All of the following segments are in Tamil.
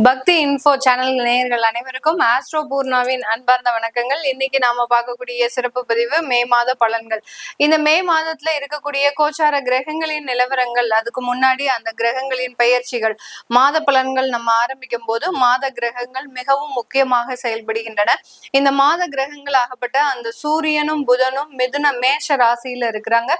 பக்தி இன்ஃபோ சேனல் நேயர்கள் அனைவருக்கும் ஆஸ்ட்ரோ பூர்ணாவின் அன்பார்ந்த வணக்கங்கள். இன்னைக்கு நாம பார்க்கக்கூடிய சிறப்பு பதிவு மே மாத பலன்கள். இந்த மே மாதத்துல இருக்கக்கூடிய கோச்சார கிரகங்களின் நிலவரங்கள், அதுக்கு முன்னாடி அந்த கிரகங்களின் பெயர்ச்சிகள், மாத பலன்கள் நம்ம ஆரம்பிக்கும் போது மாத கிரகங்கள் மிகவும் முக்கியமாக செயல்படுகின்றன. இந்த மாத கிரகங்கள் ஆகப்பட்ட அந்த சூரியனும் புதனும் மேஷ ராசியில இருக்கிறாங்க.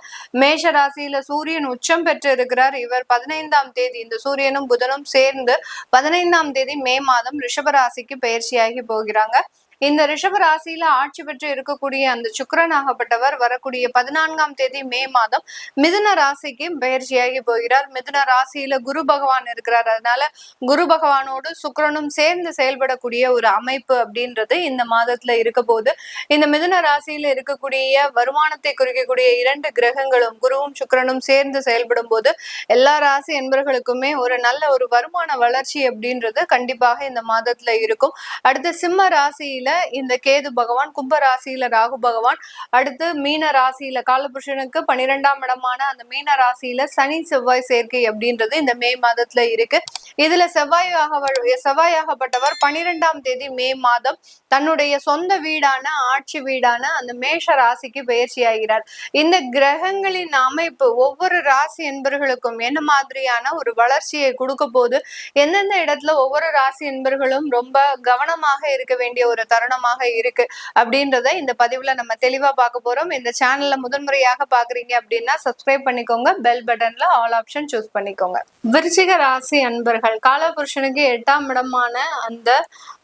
மேஷ ராசியில சூரியன் உச்சம் பெற்று இருக்கிறார். இவர் 15ஆம் தேதி இந்த சூரியனும் புதனும் சேர்ந்து 15ஆம் தேதி மே மாதம் ரிஷபராசிக்கு பயிற்சியாகி போகிறாங்க. இந்த ரிஷப ராசியில ஆட்சி பெற்று இருக்கக்கூடிய அந்த சுக்கிரன் ஆகப்பட்டவர் வரக்கூடிய 14ஆம் தேதி மே மாதம் மிதுன ராசிக்கு பயிற்சியாகி போகிறார். மிதுன ராசியில குரு பகவான் இருக்கிறார். அதனால குரு பகவானோடு சுக்கிரனும் சேர்ந்து செயல்படக்கூடிய ஒரு அமைப்பு அப்படின்றது இந்த மாதத்துல இருக்க போது. இந்த மிதுன ராசியில இருக்கக்கூடிய வருமானத்தை குறிக்கக்கூடிய 2 கிரகங்களும் குருவும் சுக்கிரனும் சேர்ந்து செயல்படும் போது எல்லா ராசி என்பர்களுக்குமே ஒரு நல்ல ஒரு வருமான வளர்ச்சி அப்படின்றது கண்டிப்பாக இந்த மாதத்துல இருக்கும். அடுத்து சிம்ம ராசியில இந்த கேது பகவான், கும்ப ராசியில ராகு பகவான், அடுத்து மீன ராசியில காலபுருஷனுக்கு 12ஆம் இடமான அந்த மீன ராசியில சனி செவ்வாய் சேர்க்கை அப்படின்றது இந்த மே மாதத்துல இருக்கு. இதுல செவ்வாயாகப்பட்டவர் 12ஆம் தேதி மே மாதம் தன்னுடைய சொந்த வீடான ஆட்சி வீடான அந்த மேஷ ராசிக்கு பயிற்சி ஆகிறார். இந்த கிரகங்களின் அமைப்பு ஒவ்வொரு ராசி என்பர்களுக்கும் என்ன மாதிரியான ஒரு வளர்ச்சியை கொடுக்க போது, எந்தெந்த இடத்துல ஒவ்வொரு ராசி என்பர்களும் ரொம்ப கவனமாக இருக்க வேண்டிய ஒரு தருணமாக இருக்கு அப்படின்றத இந்த பதிவுல நம்ம தெளிவா பார்க்க போறோம். இந்த சேனல்ல முதன்முறையாக பாக்குறீங்க அப்படின்னா சப்ஸ்கிரைப் பண்ணிக்கோங்க, பெல் பட்டன்ல ஆல் ஆப்ஷன் சூஸ் பண்ணிக்கோங்க. விருச்சிக ராசி அன்பர்கள், காலபுருஷனுக்கு 8ஆம் இடமான அந்த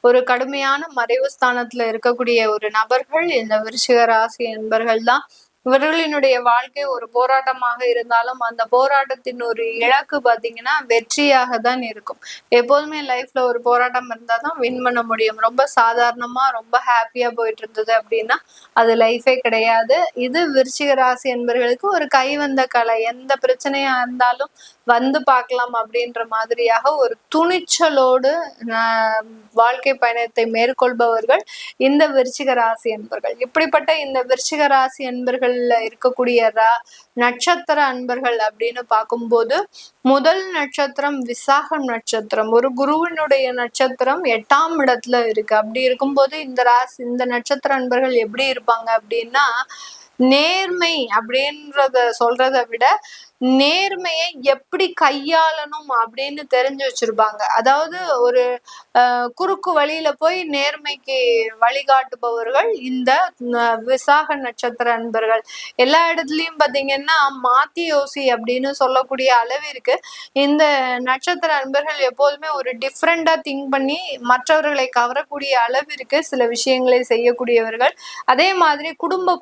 ஒரு கடுமையான மறைவு ஸ்தானத்துல இருக்கக்கூடிய ஒரு நபர்கள் இந்த விருச்சிக ராசி அன்பர்கள் தான். இவர்களினுடைய வாழ்க்கை ஒரு போராட்டமாக இருந்தாலும் அந்த போராட்டத்தின் ஒரு இலக்கு பாத்தீங்கன்னா வெற்றியாக தான் இருக்கும். எப்போதுமே லைஃப்ல ஒரு போராட்டம் இருந்தாதான் வின் பண்ண முடியும். ரொம்ப சாதாரணமா ரொம்ப ஹாப்பியா போயிட்டு இருந்தது அப்படின்னா அது லைஃபே கிடையாது. இது விருச்சிக ராசி என்பவர்களுக்கு ஒரு கைவந்த கலை. எந்த பிரச்சனையா இருந்தாலும் வந்து பார்க்கலாம் அப்படின்ற மாதிரியாக ஒரு துணிச்சலோடு வாழ்க்கை பயணத்தை மேற்கொள்பவர்கள் இந்த விருச்சிக ராசி என்பர்கள். இப்படிப்பட்ட இந்த விருச்சிக ராசி என்பர்கள்ல இருக்கக்கூடிய நட்சத்திர அன்பர்கள் அப்படின்னு பார்க்கும்போது முதல் நட்சத்திரம் விசாகம் நட்சத்திரம், ஒரு குருவினுடைய நட்சத்திரம் 8ஆம் இடத்துல இருக்கு. அப்படி இருக்கும்போது இந்த நட்சத்திர அன்பர்கள் எப்படி இருப்பாங்க அப்படின்னா, நேர்மை அப்படின்றத சொல்றதை விட நேர்மையை எப்படி கையாளணும் அப்படின்னு தெரிஞ்சு வச்சிருப்பாங்க. அதாவது ஒரு குறுக்கு வழியில போய் நேர்மைக்கு வழிகாட்டுபவர்கள் இந்த விசாக நட்சத்திர அன்பர்கள். எல்லா இடத்துலயும் பாத்தீங்கன்னா மாத்தி யோசி அப்படின்னு சொல்லக்கூடிய அளவிற்கு இந்த நட்சத்திர அன்பர்கள் எப்போதுமே ஒரு டிஃப்ரெண்டா திங்க் பண்ணி மற்றவர்களை கவரக்கூடிய அளவிற்கு சில விஷயங்களை செய்யக்கூடியவர்கள். அதே மாதிரி குடும்ப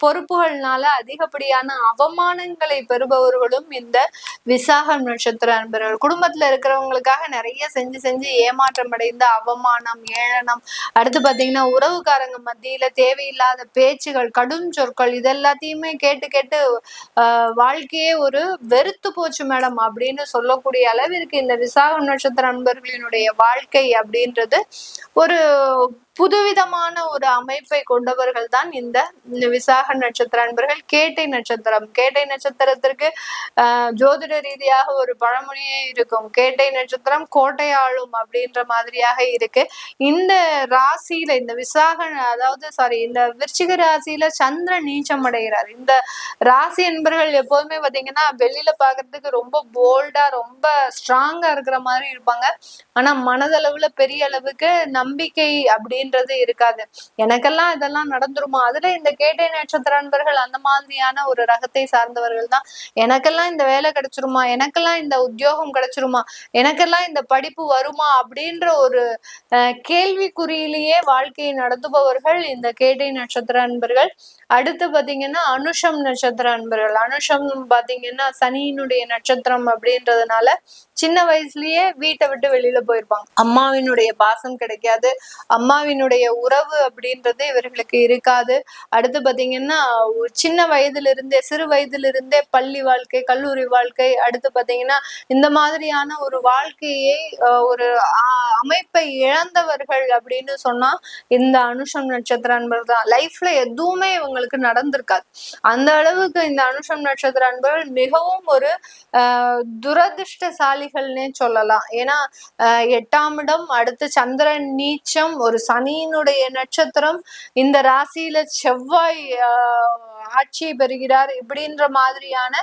பொறுப்புகள்னால அதிகப்படியான அவமானங்களை பெறுபவர்கள் இந்த விசாகம் நட்சத்திர அன்பர்கள். குடும்பத்துல இருக்கிறவங்களுக்காக நிறைய செஞ்சு ஏமாற்றம் அடைந்த அவமானம், ஏளனம், அடுத்து பாத்தீங்கன்னா உறவுக்காரங்க மத்தியில தேவையில்லாத பேச்சுகள், கடும் சொற்கள், இதெல்லாத்தையுமே கேட்டு வாழ்க்கையே ஒரு வெறுத்து போச்சு மேடம் அப்படின்னு சொல்லக்கூடிய அளவிற்கு இந்த விசாகம் நட்சத்திர அன்பர்களினுடைய வாழ்க்கை அப்படின்றது ஒரு புதுவிதமான ஒரு அமைப்பை கொண்டவர்கள் தான் இந்த விசாக நட்சத்திர அன்பர்கள். கேட்டை நட்சத்திரத்திற்கு ஜோதிட ரீதியாக ஒரு பழமொழியே இருக்கும். கேட்டை நட்சத்திரம் கோட்டை ஆளும் அப்படின்ற மாதிரியாக இருக்கு. இந்த ராசியில இந்த இந்த விருச்சிக ராசியில சந்திரன் நீச்சம் அடைகிறார். இந்த ராசி என்பர்கள் எப்போதுமே பாத்தீங்கன்னா வெளியில பாக்குறதுக்கு ரொம்ப போல்டா ரொம்ப ஸ்ட்ராங்கா இருக்கிற மாதிரி இருப்பாங்க. ஆனா மனதளவுல பெரிய அளவுக்கு நம்பிக்கை அப்படின்றது இருக்காது. எனக்கெல்லாம் இதெல்லாம் நடந்துருமா? அதுல இந்த கேட்டை நட்சத்திர அன்பர்கள் அந்த மாதிரியான ஒரு ரகத்தை சார்ந்தவர்கள் தான். எனக்கெல்லாம் இந்த வேலை கிடைச்சிருமா, எனக்கெல்லாம் இந்த உத்தியோகம் கிடைச்சிருமா, எனக்கெல்லாம் இந்த படிப்பு வருமா அப்படின்ற ஒரு கேள்விக்குறியிலேயே வாழ்க்கையை நடத்துபவர்கள் இந்த கேட்டை நட்சத்திர அன்பர்கள். அடுத்து பாத்தீங்கன்னா அனுஷம் நட்சத்திர அன்பர்கள். அனுஷம் பாத்தீங்கன்னா சனியினுடைய நட்சத்திரம் அப்படின்றதுனால சின்ன வயசுலயே வீட்டை விட்டு வெளியில போயிருப்பாங்க. அம்மாவினுடைய பாசம் கிடைக்காது, அம்மாவினுடைய உறவு அப்படின்றது இவர்களுக்கு இருக்காது. அடுத்து பாத்தீங்கன்னா சின்ன வயதுல இருந்தே சிறு வயதுல இருந்தே பள்ளி வாழ்க்கை வாழ்க்கை, கல்லூரி வாழ்க்கை, அடுத்து பாத்தீங்கன்னா இந்த மாதிரியான ஒரு வாழ்க்கையை ஒரு அமைப்பை இழந்தவர்கள் அப்படின்னு சொன்னா இந்த அனுஷம் நட்சத்திர அன்பர்கள் தான். லைஃப்ல எதுவுமே இவங்களுக்கு நடந்திருக்காது. அந்த அளவுக்கு இந்த அனுஷம் நட்சத்திர அன்பர்கள் மிகவும் ஒரு துரதிருஷ்டசாலிகள்னே சொல்லலாம். ஏன்னா 8ஆம் இடம், அடுத்து சந்திரன் நீச்சம், ஒரு சனியினுடைய நட்சத்திரம், இந்த ராசியில செவ்வாய் ஆட்சி பெறுகிறார். இப்படின்ற மாதிரியான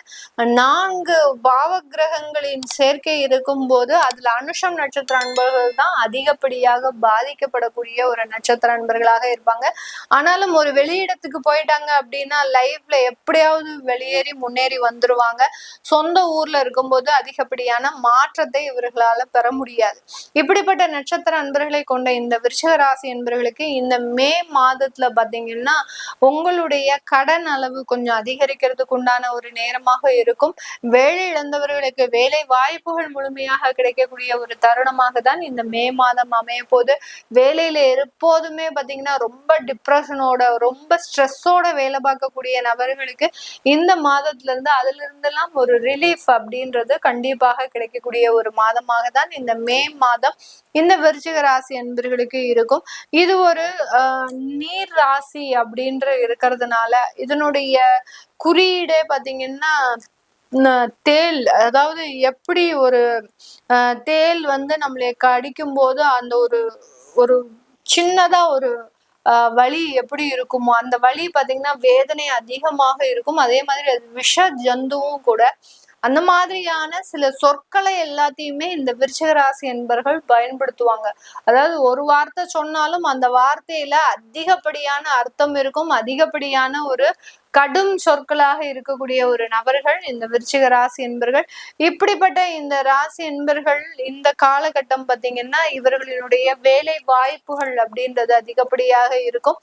4 பாவ கிரகங்களின் சேர்க்கை இருக்கும் போது அதுல அனுஷம் நட்சத்திர அன்பர்கள் தான் அதிகப்படியாக பாதிக்கப்படக்கூடிய ஒரு நட்சத்திர அன்பர்களாக இருப்பாங்க. ஆனாலும் ஒரு வெளியிடத்துக்கு போயிட்டாங்க அப்படின்னா லைஃப்ல எப்படியாவது வெளியேறி முன்னேறி வந்துருவாங்க. சொந்த ஊர்ல இருக்கும்போது அதிகப்படியான மாற்றத்தை இவர்களால பெற முடியாது. இப்படிப்பட்ட நட்சத்திர அன்பர்களை கொண்ட இந்த விருச்சிக ராசி என்பவர்களுக்கு இந்த மே மாதத்துல பாத்தீங்கன்னா உங்களுடைய கடன் அளவு கொஞ்சம் அதிகரிக்கிறதுக்கு உண்டான ஒரு நேரமாக இருக்கும். வேலை இழந்தவர்களுக்கு வேலை வாய்ப்புகள் முழுமையாக கிடைக்கக்கூடிய ஒரு தருணமாக தான் இந்த மே மாதம் அமைய போது. வேலையில எப்போதுமே பாத்தீங்கன்னா ரொம்ப டிப்ரெஷனோட, ரொம்ப ஸ்ட்ரெஸ்ஸோட வேலை பார்க்கக்கூடிய நபர்களுக்கு இந்த மாதத்துல இருந்து அதுல இருந்தெல்லாம் ஒரு ரிலீஃப் அப்படின்றது கண்டிப்பாக கிடைக்கக்கூடிய ஒரு மாதமாக தான் இந்த மே மாதம் இந்த விருச்சிக ராசி என்பர்களுக்கு இருக்கும். இது ஒரு நீர் ராசி அப்படின்ற இருக்கிறதுனால இதனுடைய குறியீடே பாத்தீங்கன்னா தேல். அதாவது எப்படி ஒரு தேல் நம்மளை கடிக்கும் போது அந்த ஒரு ஒரு சின்னதா ஒரு வலி எப்படி இருக்குமோ அந்த வலி பாத்தீங்கன்னா வேதனை அதிகமாக இருக்கும். அதே மாதிரி அது விஷ ஜந்துவும் கூட. அந்த மாதிரியான சில சொற்களை எல்லாத்தையுமே இந்த விருச்சிக ராசி என்பர்கள் பயன்படுத்துவாங்க. அதாவது ஒரு வார்த்தை சொன்னாலும் அந்த வார்த்தையில அதிகப்படியான அர்த்தம் இருக்கும், அதிகப்படியான ஒரு கடும் சொற்களாக இருக்கக்கூடிய ஒரு நபர்கள் இந்த விருச்சிக ராசி என்பர்கள். இப்படிப்பட்ட இந்த ராசி என்பர்கள் இந்த காலகட்டம் பாத்தீங்கன்னா இவர்களினுடைய வேலை வாய்ப்புகள் அப்படின்றது அதிகப்படியாக இருக்கும்.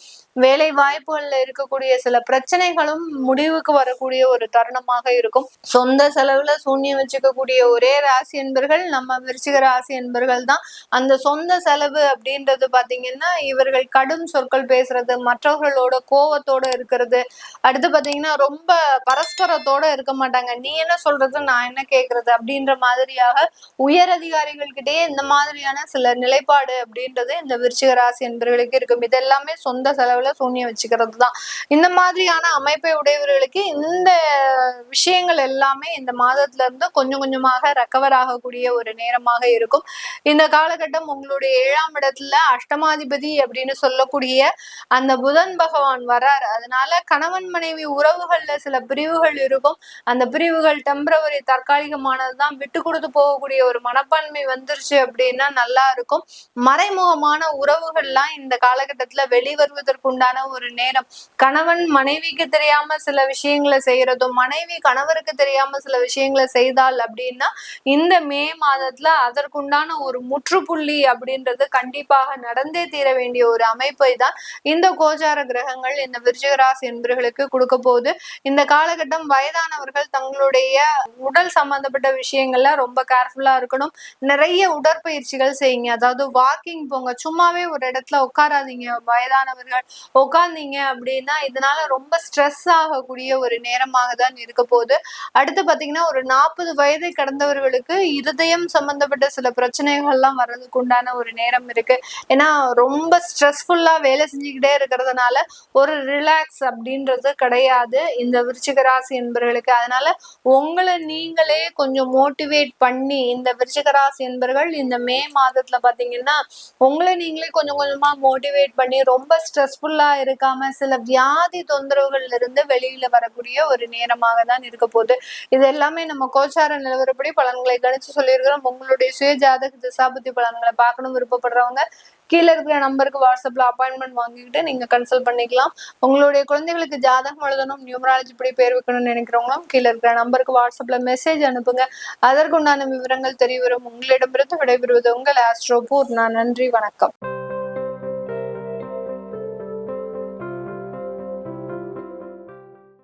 வேலை வாய்ப்புகள்ல இருக்கக்கூடிய சில பிரச்சனைகளும் முடிவுக்கு வரக்கூடிய ஒரு தருணமாக இருக்கும். சொந்த செலவுல சூன்யம் வச்சுக்கக்கூடிய ஒரே ராசி என்பர்கள் நம்ம விருச்சிக ராசி என்பர்கள் தான். அந்த சொந்த செலவு அப்படின்றது பாத்தீங்கன்னா இவர்கள் கடும் சொற்கள் பேசுறது, மற்றவர்களோட கோவத்தோட இருக்கிறது, அடுத்து பாத்தீங்கன்னா ரொம்ப பரஸ்பரத்தோட இருக்க மாட்டாங்க. நீ என்ன சொல்றது, நான் என்ன கேக்குறது அப்படின்ற மாதிரியாக உயர் அதிகாரிகள் கிட்டே இந்த மாதிரியான சில நிலைப்பாடு அப்படின்றது இந்த விருச்சிக ராசி என்பவர்களுக்கு இருக்கும். இதெல்லாமே சொந்த செலவுல சூன்யம் வச்சுக்கிறது தான். இந்த மாதிரியான அமைப்பை உடையவர்களுக்கு இந்த விஷயங்கள் எல்லாமே இந்த மாதத்துல இருந்து கொஞ்சம் கொஞ்சமாக ரெக்கவர் ஆகக்கூடிய ஒரு நேரமாக இருக்கும். இந்த காலகட்டம் உங்களுடைய 7ஆம் இடத்துல அஷ்டமாதிபதி அப்படின்னு சொல்லக்கூடிய அந்த புதன் பகவான் வர்றாரு. அதனால கணவன் மனைவி உறவுகள்ல சில பிரிவுகள் இருக்கும். அந்த பிரிவுகள் டெம்பரவரி, தற்காலிகமானதுதான். விட்டு கொடுத்து போகக்கூடிய ஒரு மனப்பான்மை வந்துருச்சு அப்படின்னா நல்லா இருக்கும். மறைமுகமான உறவுகள்லாம் இந்த காலகட்டத்துல வெளிவருவதற்குண்டான ஒரு நேரம். கணவன் மனைவிக்கு தெரியாம சில விஷயங்களை செய்யறதும், மனைவி கணவருக்கு தெரியாம சில விஷயங்களை செய்தால் அப்படின்னா இந்த மே மாதத்துல அதற்குண்டான ஒரு முற்றுப்புள்ளி அப்படின்றது கண்டிப்பாக நடந்தே தீர வேண்டிய ஒரு அமைப்பை தான் இந்த கோச்சார கிரகங்கள் இந்த விருச்சிக ராசி என்பவர்களுக்கு கொடுக்க போகுது. இந்த காலகட்டம் வயதானவர்கள் தங்களுடைய உடல் சம்பந்தப்பட்ட விஷயங்கள்ல ரொம்ப கேர்ஃபுல்லா இருக்கணும். நிறைய உடற்பயிற்சிகள் செய்யுங்க. அதாவது வாக்கிங் போங்க. சும்மாவே ஒரு இடத்துல உட்காராதீங்க. வயதானவர்கள் உட்கார்ந்தீங்க அப்படின்னா இதனால ரொம்ப ஸ்ட்ரெஸ் ஆகக்கூடிய ஒரு நேரமாக தான் இருக்க போகுது. அடுத்து பாத்தீங்கன்னா ஒரு 40 வயதை கடந்தவர்களுக்கு இருதயம் சம்பந்தப்பட்ட சில பிரச்சனைகள்லாம் வர்றதுக்கு உண்டான ஒரு நேரம் இருக்கு. ஏன்னா ரொம்ப ஸ்ட்ரெஸ்ஃபுல்லா வேலை செஞ்சுக்கிட்டே இருக்கிறதுனால ஒரு ரிலாக்ஸ் அப்படின்றது கிடையாது இந்த விருச்சிக ராசி என்பவர்களுக்கு. அதனால உங்களை நீங்களே கொஞ்சம் மோட்டிவேட் பண்ணி இந்த விருச்சிக ராசி என்பவர்கள் இந்த மே மாதத்துல பாத்தீங்கன்னா உங்களை நீங்களே கொஞ்சம் கொஞ்சமா மோட்டிவேட் பண்ணி ரொம்ப ஸ்ட்ரெஸ்ஃபுல்லா இருக்காம சில வியாதி தொந்தரவுகள்ல இருந்து வெளியில வரக்கூடிய ஒரு நேரமாக தான் இருக்க போகுது. இது எல்லாமே நம்ம கோச்சார நிலவரப்படி பலன்களை கணிச்சு சொல்லியிருக்கிறோம். உங்களுடைய சுய ஜாதக திசாபுத்தி பலன்களை பார்க்கணும் விருப்பப்படுறவங்க கீழே இருக்கிற நம்பருக்கு வாட்ஸ்அப்ல அப்பாயின்மெண்ட் வாங்கிக்கிட்டு நீங்க கன்சல்ட் பண்ணிக்கலாம். உங்களுடைய குழந்தைகளுக்கு ஜாதகம் எழுதணும், நியூமராலஜி படி பேர் வைக்கணும்னு நினைக்கிறவங்களும் கீழே இருக்கிற நம்பருக்கு வாட்ஸ்அப்ல மெசேஜ் அனுப்புங்க. அதற்குண்டான விவரங்கள் தெரிய வரும். உங்களிடமிருந்து விடைபெறுவது உங்கள் ஆஸ்ட்ரோ பூர்ணா. நன்றி, வணக்கம்.